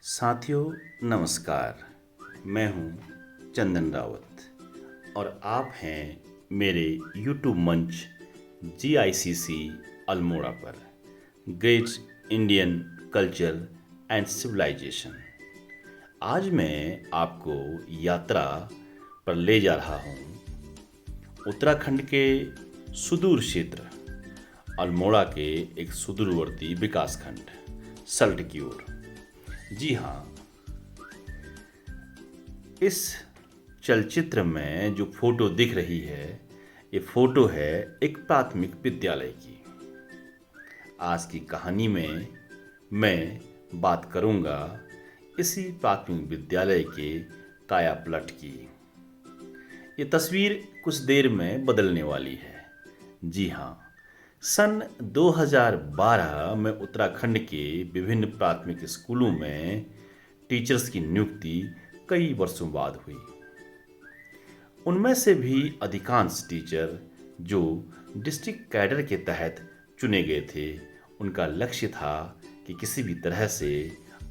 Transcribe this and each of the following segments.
साथियों नमस्कार। मैं हूं चंदन रावत और आप हैं मेरे YouTube मंच GICC अल्मोड़ा पर great Indian culture and civilisation. आज मैं आपको यात्रा पर ले जा रहा हूं उत्तराखंड के सुदूर क्षेत्र अल्मोड़ा के एक सुदूरवर्ती विकासखंड सल्ट की ओर। जी हाँ, इस चलचित्र में जो फोटो दिख रही है ये फोटो है एक प्राथमिक विद्यालय की। आज की कहानी में मैं बात करूंगा इसी प्राथमिक विद्यालय के कायापलट की। ये तस्वीर कुछ देर में बदलने वाली है। जी हाँ, सन 2012 में उत्तराखंड के विभिन्न प्राथमिक स्कूलों में टीचर्स की नियुक्ति कई वर्षों बाद हुई। उनमें से भी अधिकांश टीचर जो डिस्ट्रिक्ट कैडर के तहत चुने गए थे, उनका लक्ष्य था कि किसी भी तरह से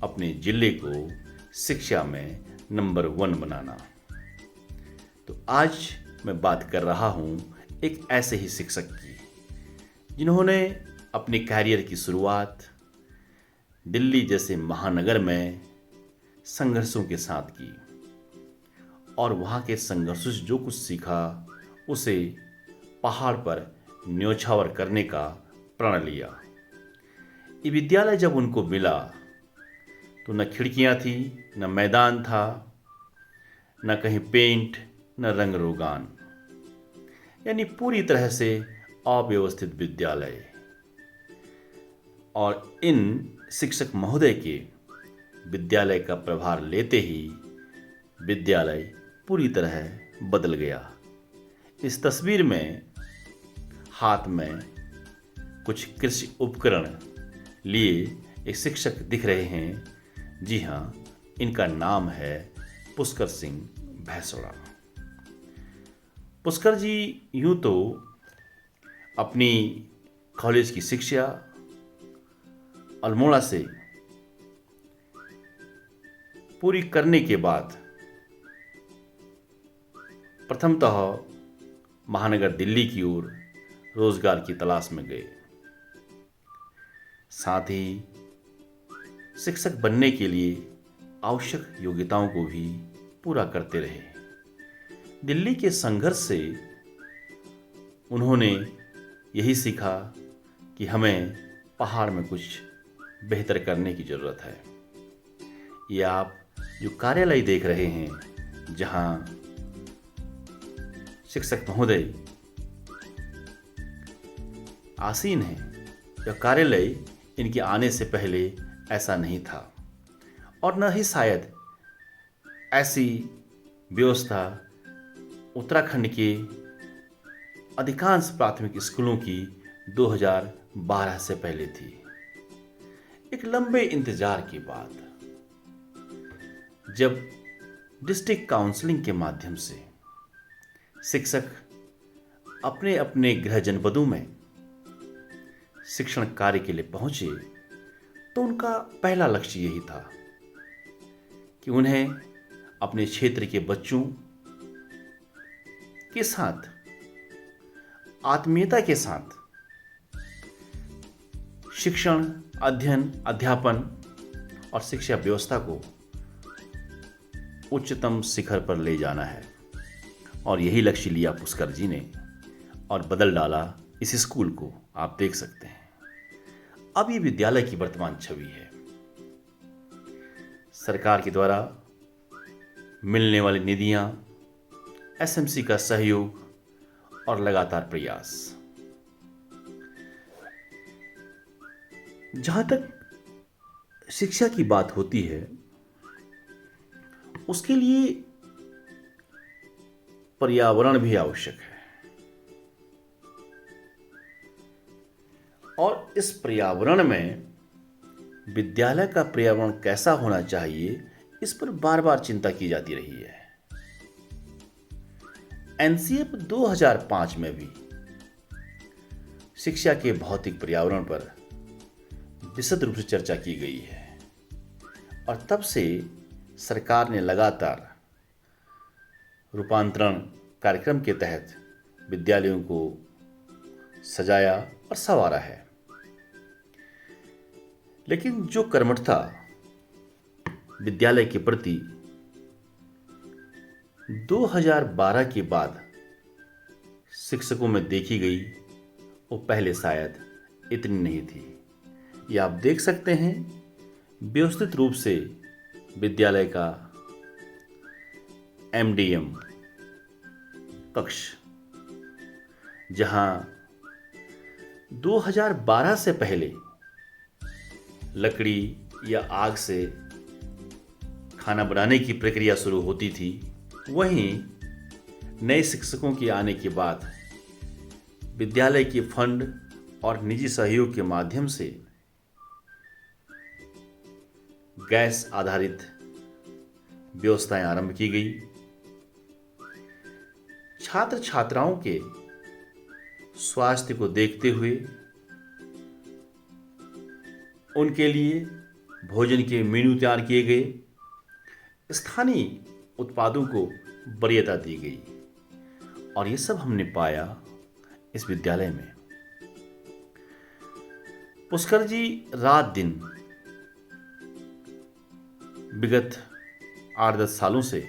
अपने जिले को शिक्षा में नंबर 1 बनाना। तो आज मैं बात कर रहा हूँ एक ऐसे ही शिक्षक की जिन्होंने अपने कैरियर की शुरुआत दिल्ली जैसे महानगर में संघर्षों के साथ की और वहाँ के संघर्षों से जो कुछ सीखा उसे पहाड़ पर न्योछावर करने का प्रण लिया। ये विद्यालय जब उनको मिला तो न खिड़कियाँ थी, न मैदान था, न कहीं पेंट, न रंग रोगान, यानी पूरी तरह से अव्यवस्थित विद्यालय। और इन शिक्षक महोदय के विद्यालय का प्रभार लेते ही विद्यालय पूरी तरह बदल गया। इस तस्वीर में हाथ में कुछ कृषि उपकरण लिए एक शिक्षक दिख रहे हैं। जी हाँ, इनका नाम है पुष्कर सिंह भैंसोड़ा। पुष्कर जी यूं तो अपनी कॉलेज की शिक्षा अल्मोड़ा से पूरी करने के बाद प्रथमतः महानगर दिल्ली की ओर रोजगार की तलाश में गए। साथ ही शिक्षक बनने के लिए आवश्यक योग्यताओं को भी पूरा करते रहे। दिल्ली के संघर्ष से उन्होंने यही सीखा कि हमें पहाड़ में कुछ बेहतर करने की ज़रूरत है। ये आप जो कार्यालय देख रहे हैं जहां शिक्षक महोदय आसीन हैं, यह कार्यालय इनके आने से पहले ऐसा नहीं था और न ही शायद ऐसी व्यवस्था उत्तराखंड के अधिकांश प्राथमिक स्कूलों की 2012 से पहले थी। एक लंबे इंतजार के बाद जब डिस्ट्रिक्ट काउंसलिंग के माध्यम से शिक्षक अपने अपने गृह जनपदों में शिक्षण कार्य के लिए पहुंचे तो उनका पहला लक्ष्य यही था कि उन्हें अपने क्षेत्र के बच्चों के साथ आत्मीयता के साथ शिक्षण, अध्ययन, अध्यापन और शिक्षा व्यवस्था को उच्चतम शिखर पर ले जाना है। और यही लक्ष्य लिया पुष्कर जी ने और बदल डाला इस स्कूल को। आप देख सकते हैं अब ये विद्यालय की वर्तमान छवि है। सरकार के द्वारा मिलने वाली निधियां, SMC का सहयोग और लगातार प्रयास। जहां तक शिक्षा की बात होती है उसके लिए पर्यावरण भी आवश्यक है और इस पर्यावरण में विद्यालय का पर्यावरण कैसा होना चाहिए इस पर बार बार चिंता की जाती रही है। NCF 2005 में भी शिक्षा के भौतिक पर्यावरण पर विशद रूप से चर्चा की गई है और तब से सरकार ने लगातार रूपांतरण कार्यक्रम के तहत विद्यालयों को सजाया और संवारा है। लेकिन जो कर्मठता विद्यालय के प्रति 2012 के बाद शिक्षकों में देखी गई, वो पहले शायद इतनी नहीं थी। ये आप देख सकते हैं, व्यवस्थित रूप से विद्यालय का एमडीएम कक्ष, जहां 2012 से पहले लकड़ी या आग से खाना बनाने की प्रक्रिया शुरू होती थी, वहीं नए शिक्षकों के आने के बाद विद्यालय के फंड और निजी सहयोग के माध्यम से गैस आधारित व्यवस्थाएं आरंभ की गई। छात्र छात्राओं के स्वास्थ्य को देखते हुए उनके लिए भोजन के मेन्यू तैयार किए गए। स्थानीय उत्पादों को वरीयता दी गई और ये सब हमने पाया इस विद्यालय में। पुष्कर जी रात दिन विगत 8-10 सालों से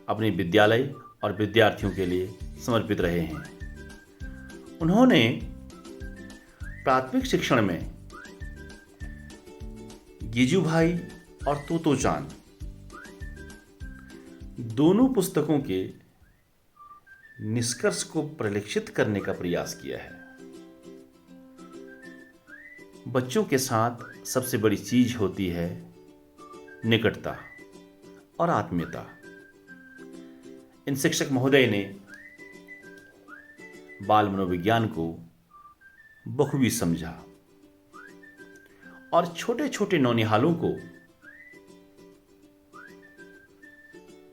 अपने विद्यालय और विद्यार्थियों के लिए समर्पित रहे हैं। उन्होंने प्राथमिक शिक्षण में गिजू भाई और तोतो चान दोनों पुस्तकों के निष्कर्ष को परिलक्षित करने का प्रयास किया है। बच्चों के साथ सबसे बड़ी चीज होती है निकटता और आत्मीयता। इन शिक्षक महोदय ने बाल मनोविज्ञान को बखूबी समझा और छोटे छोटे नौनिहालों को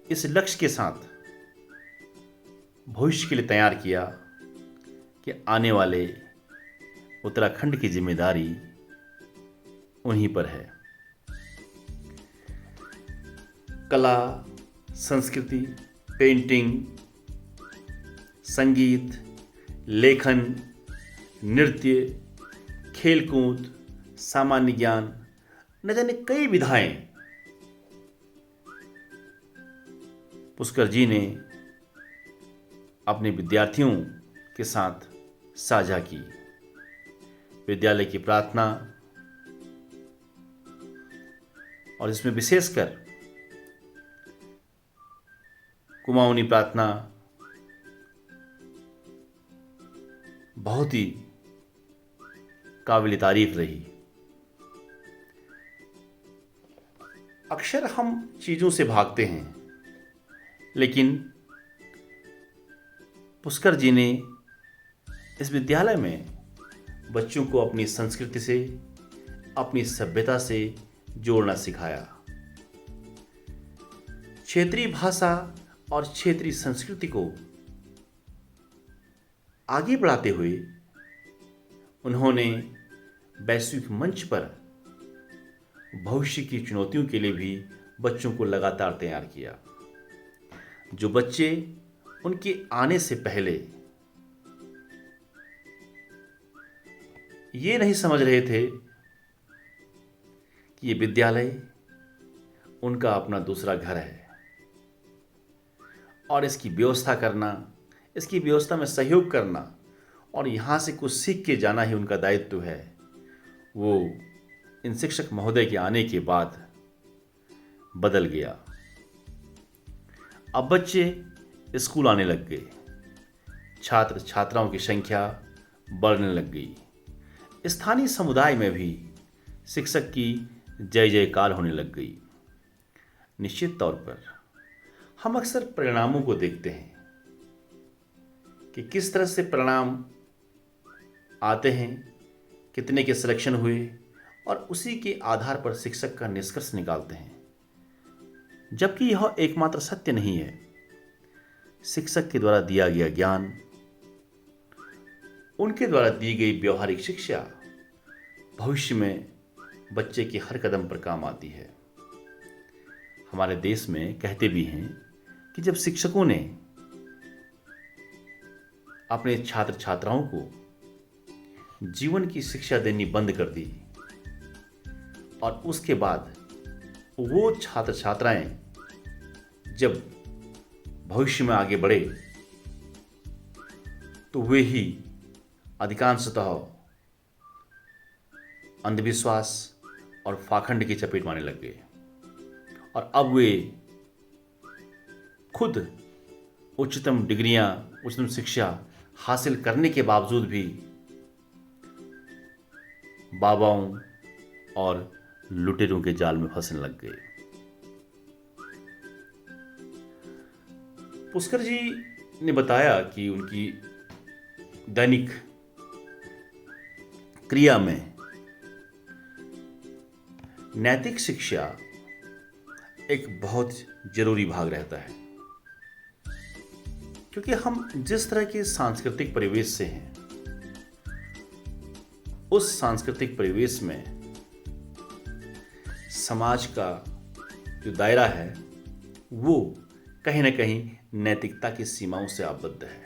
इस लक्ष्य के साथ भविष्य के लिए तैयार किया कि आने वाले उत्तराखंड की जिम्मेदारी उन्हीं पर है। कला, संस्कृति, पेंटिंग, संगीत, लेखन, नृत्य, खेलकूद, सामान्य ज्ञान, न जाने कई विधाएं पुष्कर जी ने अपने विद्यार्थियों के साथ साझा की। विद्यालय की प्रार्थना और इसमें विशेषकर कुमाऊनी प्रार्थना बहुत ही काबिल तारीफ रही। अक्सर हम चीजों से भागते हैं, लेकिन पुष्कर जी ने इस विद्यालय में बच्चों को अपनी संस्कृति से, अपनी सभ्यता से जोड़ना सिखाया। क्षेत्रीय भाषा और क्षेत्रीय संस्कृति को आगे बढ़ाते हुए उन्होंने वैश्विक मंच पर भविष्य की चुनौतियों के लिए भी बच्चों को लगातार तैयार किया। जो बच्चे उनके आने से पहले ये नहीं समझ रहे थे कि ये विद्यालय उनका अपना दूसरा घर है और इसकी व्यवस्था करना, इसकी व्यवस्था में सहयोग करना और यहाँ से कुछ सीख के जाना ही उनका दायित्व है, वो इन शिक्षक महोदय के आने के बाद बदल गया। अब बच्चे स्कूल आने लग गए, छात्र छात्राओं की संख्या बढ़ने लग गई। स्थानीय समुदाय में भी शिक्षक की जय जयकार होने लग गई। निश्चित तौर पर हम अक्सर परिणामों को देखते हैं कि किस तरह से परिणाम आते हैं, कितने के सिलेक्शन हुए, और उसी के आधार पर शिक्षक का निष्कर्ष निकालते हैं, जबकि यह एकमात्र सत्य नहीं है। शिक्षक के द्वारा दिया गया ज्ञान, उनके द्वारा दी गई व्यवहारिक शिक्षा भविष्य में बच्चे के हर कदम पर काम आती है। हमारे देश में कहते भी हैं कि जब शिक्षकों ने अपने छात्र छात्राओं को जीवन की शिक्षा देनी बंद कर दी और उसके बाद वो छात्र छात्राएं जब भविष्य में आगे बढ़े तो वे ही अधिकांशतः अंधविश्वास और पाखंड की चपेट में आने लग गए और अब वे खुद उच्चतम डिग्रियां, उच्चतम शिक्षा हासिल करने के बावजूद भी बाबाओं और लुटेरों के जाल में फंसने लग गए। पुष्कर जी ने बताया कि उनकी दैनिक क्रिया में नैतिक शिक्षा एक बहुत जरूरी भाग रहता है, क्योंकि हम जिस तरह के सांस्कृतिक परिवेश से हैं उस सांस्कृतिक परिवेश में समाज का जो दायरा है वो कहीं ना कहीं नैतिकता की सीमाओं से आबद्ध है।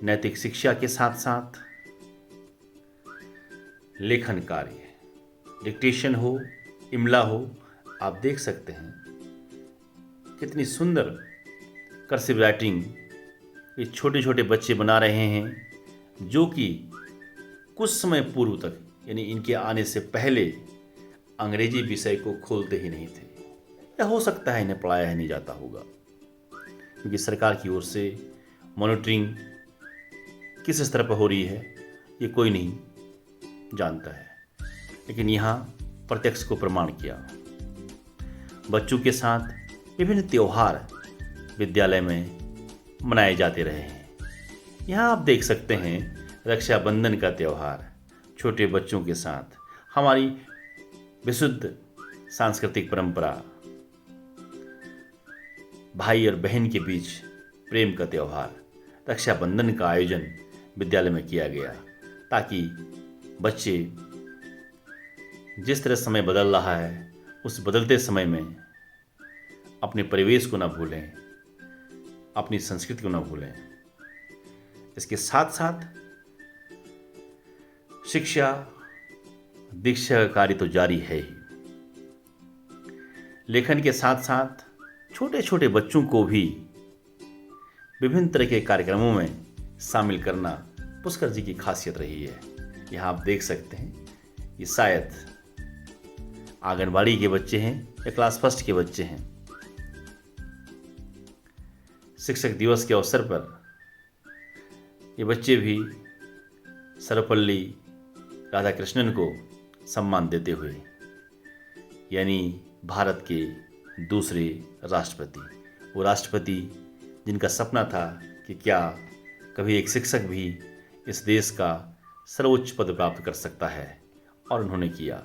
नैतिक शिक्षा के साथ साथ लेखन कार्य, डिक्टेशन हो, इमला हो, आप देख सकते हैं कितनी सुंदर कर्सिव राइटिंग ये छोटे छोटे बच्चे बना रहे हैं, जो कि कुछ समय पूर्व तक यानी इनके आने से पहले अंग्रेजी विषय को खोलते ही नहीं थे, या हो सकता है इन्हें पढ़ाया ही नहीं जाता होगा, क्योंकि सरकार की ओर से मॉनिटरिंग किस स्तर पर हो रही है ये कोई नहीं जानता है। लेकिन यहाँ प्रत्यक्ष को प्रमाण किया। बच्चों के साथ विभिन्न त्योहार विद्यालय में मनाए जाते रहे हैं। यहाँ आप देख सकते हैं रक्षाबंधन का त्यौहार छोटे बच्चों के साथ, हमारी विशुद्ध सांस्कृतिक परंपरा, भाई और बहन के बीच प्रेम का त्यौहार, रक्षाबंधन का आयोजन विद्यालय में किया गया, ताकि बच्चे जिस तरह समय बदल रहा है उस बदलते समय में अपने परिवेश को ना भूलें, अपनी संस्कृति को ना भूलें। इसके साथ साथ शिक्षा दीक्षा का कार्य तो जारी है ही। लेखन के साथ साथ छोटे छोटे बच्चों को भी विभिन्न तरह के कार्यक्रमों में शामिल करना पुष्कर जी की खासियत रही है। यहाँ आप देख सकते हैं ये शायद आंगनबाड़ी के बच्चे हैं या क्लास फर्स्ट के बच्चे हैं। शिक्षक दिवस के अवसर पर ये बच्चे भी सर्वपल्ली राधाकृष्णन को सम्मान देते हुए, यानी भारत के दूसरे राष्ट्रपति, वो राष्ट्रपति जिनका सपना था कि क्या कभी एक शिक्षक भी इस देश का सर्वोच्च पद प्राप्त कर सकता है, और उन्होंने किया।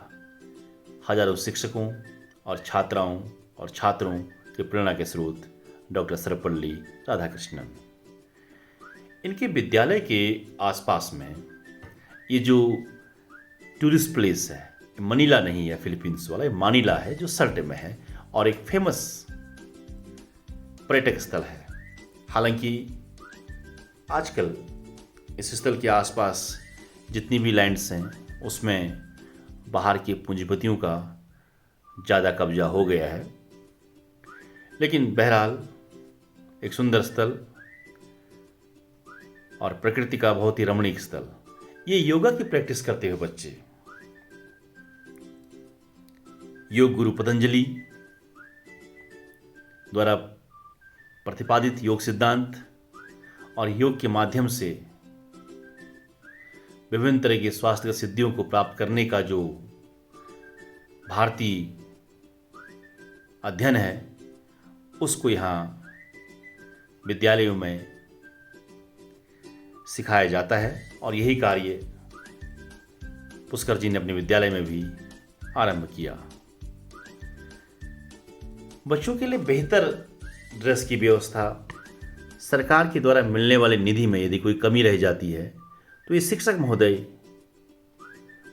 हजारों शिक्षकों और छात्राओं और छात्रों के प्रेरणा के स्रोत डॉक्टर सर्वपल्ली राधाकृष्णन। इनके विद्यालय के आसपास में ये जो टूरिस्ट प्लेस है, मनीला नहीं है फिलीपींस वाला, ये मानिला है जो सर्टे में है और एक फेमस पर्यटक स्थल है। हालांकि आजकल इस स्थल के आसपास जितनी भी लैंड्स हैं उसमें बाहर के पूंजीपतियों का ज़्यादा कब्जा हो गया है, लेकिन बहरहाल एक सुंदर स्थल और प्रकृति का बहुत ही रमणीक स्थल। ये योगा की प्रैक्टिस करते हुए बच्चे योग गुरु पतंजलि द्वारा प्रतिपादित योग सिद्धांत और योग के माध्यम से विभिन्न तरह के स्वास्थ्य सिद्धियों को प्राप्त करने का जो भारतीय अध्ययन है उसको यहाँ विद्यालयों में सिखाया जाता है, और यही कार्य पुष्कर जी ने अपने विद्यालय में भी आरंभ किया। बच्चों के लिए बेहतर ड्रेस की व्यवस्था, सरकार के द्वारा मिलने वाले निधि में यदि कोई कमी रह जाती है तो ये शिक्षक महोदय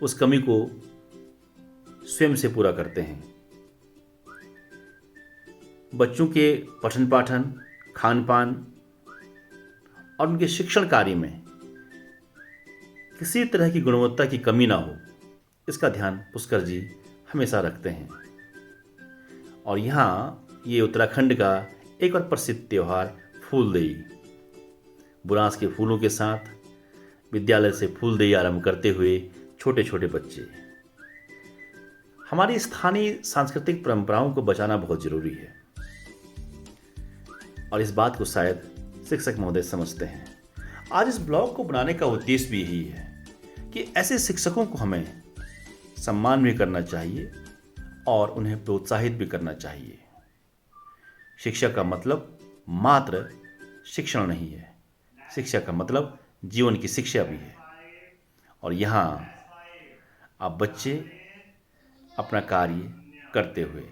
उस कमी को स्वयं से पूरा करते हैं। बच्चों के पठन पाठन, खान पान और उनके शिक्षण कार्य में किसी तरह की गुणवत्ता की कमी ना हो, इसका ध्यान पुष्कर जी हमेशा रखते हैं। और यहाँ ये उत्तराखंड का एक और प्रसिद्ध त्यौहार फूलदेई, बुरांस के फूलों के साथ विद्यालय से फूलदेई आरंभ करते हुए छोटे छोटे बच्चे। हमारी स्थानीय सांस्कृतिक परंपराओं को बचाना बहुत जरूरी है और इस बात को शायद शिक्षक महोदय समझते हैं। आज इस ब्लॉग को बनाने का उद्देश्य भी यही है कि ऐसे शिक्षकों को हमें सम्मान भी करना चाहिए और उन्हें प्रोत्साहित भी करना चाहिए। शिक्षा का मतलब मात्र शिक्षण नहीं है, शिक्षा का मतलब जीवन की शिक्षा भी है। और यहाँ आप बच्चे अपना कार्य करते हुए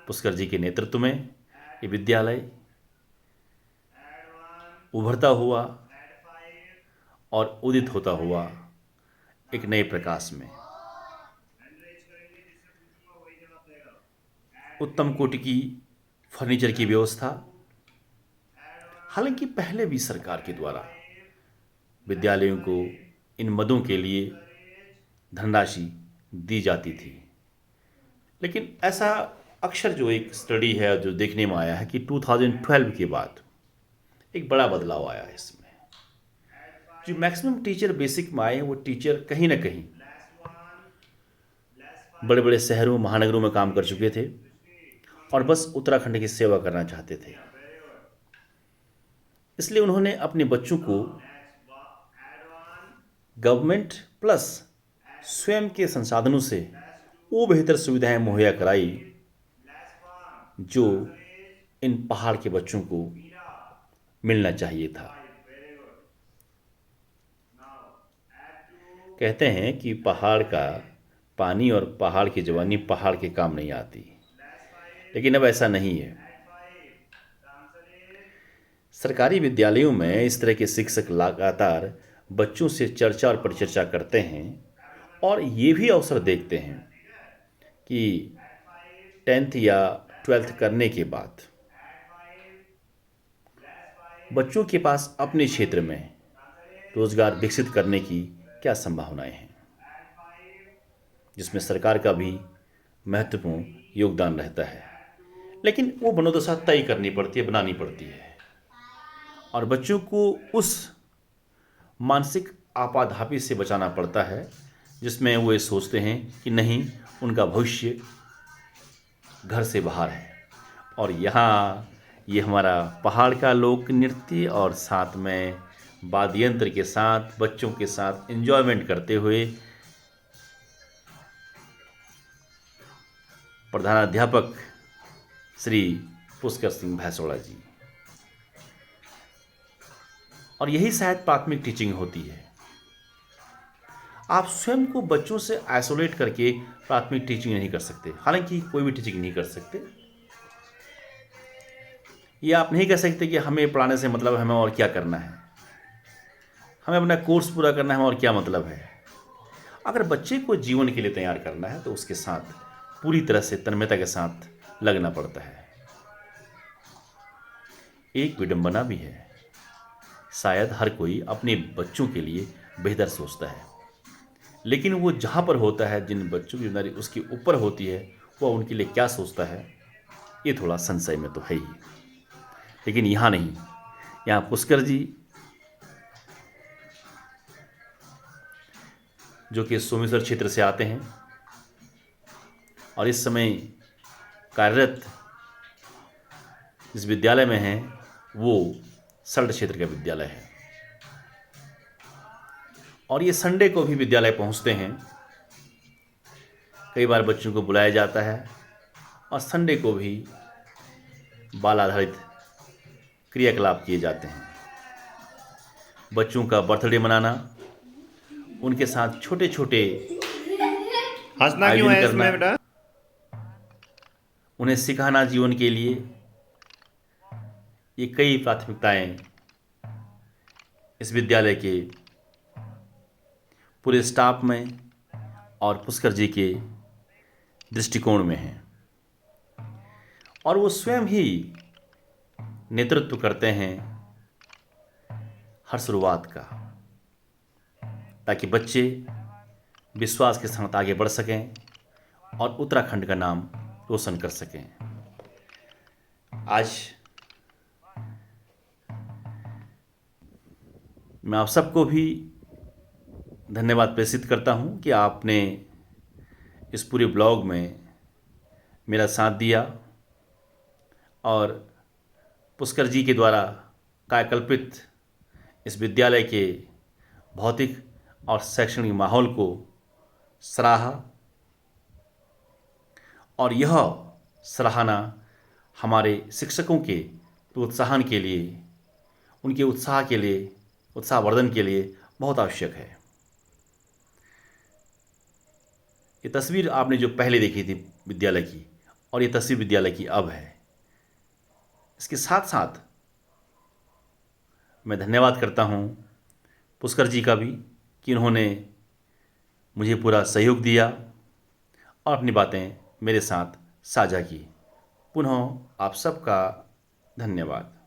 पुष्कर जी के नेतृत्व में ये विद्यालय उभरता हुआ और उदित होता हुआ एक नए प्रकाश में उत्तम कोटि की फर्नीचर की व्यवस्था। हालांकि पहले भी सरकार के द्वारा विद्यालयों को इन मदों के लिए धनराशि दी जाती थी, लेकिन ऐसा अक्सर जो एक स्टडी है जो देखने में आया है कि 2012 के बाद एक बड़ा बदलाव आया है इसमें। जो मैक्सिमम टीचर बेसिक में आए वो टीचर कहीं ना कहीं बड़े बड़े शहरों महानगरों में काम कर चुके थे और बस उत्तराखंड की सेवा करना चाहते थे। इसलिए उन्होंने अपने बच्चों को गवर्नमेंट प्लस स्वयं के संसाधनों से वो बेहतर सुविधाएं मुहैया कराई जो इन पहाड़ के बच्चों को मिलना चाहिए था। कहते हैं कि पहाड़ का पानी और पहाड़ की जवानी पहाड़ के काम नहीं आती, लेकिन अब ऐसा नहीं है। सरकारी विद्यालयों में इस तरह के शिक्षक लगातार बच्चों से चर्चा और परिचर्चा करते हैं और ये भी अवसर देखते हैं कि 10th या 12th करने के बाद बच्चों के पास अपने क्षेत्र में रोजगार विकसित करने की क्या संभावनाएं हैं, जिसमें सरकार का भी महत्वपूर्ण योगदान रहता है। लेकिन वो मनोदशा तय करनी पड़ती है, बनानी पड़ती है और बच्चों को उस मानसिक आपाधापी से बचाना पड़ता है जिसमें वो ये सोचते हैं कि नहीं, उनका भविष्य घर से बाहर है। और यहाँ ये हमारा पहाड़ का लोक नृत्य और साथ में वाद्य यंत्र के साथ बच्चों के साथ एंजॉयमेंट करते हुए प्रधानाध्यापक श्री पुष्कर सिंह भैंसोड़ा जी। और यही शायद प्राथमिक टीचिंग होती है। आप स्वयं को बच्चों से आइसोलेट करके प्राथमिक टीचिंग नहीं कर सकते, हालांकि कोई भी टीचिंग नहीं कर सकते। ये आप नहीं कह सकते कि हमें पढ़ाने से मतलब हमें और क्या करना है, हमें अपना कोर्स पूरा करना है और क्या मतलब है। अगर बच्चे को जीवन के लिए तैयार करना है तो उसके साथ पूरी तरह से तन्मयता के साथ लगना पड़ता है। एक विडंबना भी है, शायद हर कोई अपने बच्चों के लिए बेहतर सोचता है, लेकिन वो जहाँ पर होता है, जिन बच्चों की जिम्मेदारी उसके ऊपर होती है, वो उनके लिए क्या सोचता है, ये थोड़ा संशय में तो है ही। लेकिन यहाँ नहीं, यहाँ पुष्कर जी जो कि सोमेश्वर क्षेत्र से आते हैं और इस समय कार्यरत जिस विद्यालय में हैं वो सल्ट क्षेत्र का विद्यालय है और ये संडे को भी विद्यालय पहुंचते हैं। कई बार बच्चों को बुलाया जाता है और संडे को भी बाल आधारित क्रियाकलाप किए जाते हैं। बच्चों का बर्थडे मनाना, उनके साथ छोटे छोटे हंसना क्यों है आयोजन इसमें करना, बेटा? उन्हें सिखाना जीवन के लिए, ये कई प्राथमिकताएं इस विद्यालय के पूरे स्टाफ में और पुष्कर जी के दृष्टिकोण में है, और वो स्वयं ही नेतृत्व करते हैं हर शुरुआत का, ताकि बच्चे विश्वास के साथ आगे बढ़ सकें और उत्तराखंड का नाम रोशन कर सकें। आज मैं आप सबको भी धन्यवाद प्रेषित करता हूं कि आपने इस पूरे ब्लॉग में मेरा साथ दिया और पुष्कर जी के द्वारा कायाकल्पित इस विद्यालय के भौतिक और शैक्षणिक माहौल को सराहा, और यह सराहना हमारे शिक्षकों के प्रोत्साहन के लिए, उनके उत्साह के लिए, उत्साहवर्धन के लिए बहुत आवश्यक है। ये तस्वीर आपने जो पहले देखी थी विद्यालय की, और ये तस्वीर विद्यालय की अब है। इसके साथ साथ मैं धन्यवाद करता हूँ पुष्कर जी का भी कि उन्होंने मुझे पूरा सहयोग दिया और अपनी बातें मेरे साथ साझा की। पुनः आप सबका धन्यवाद।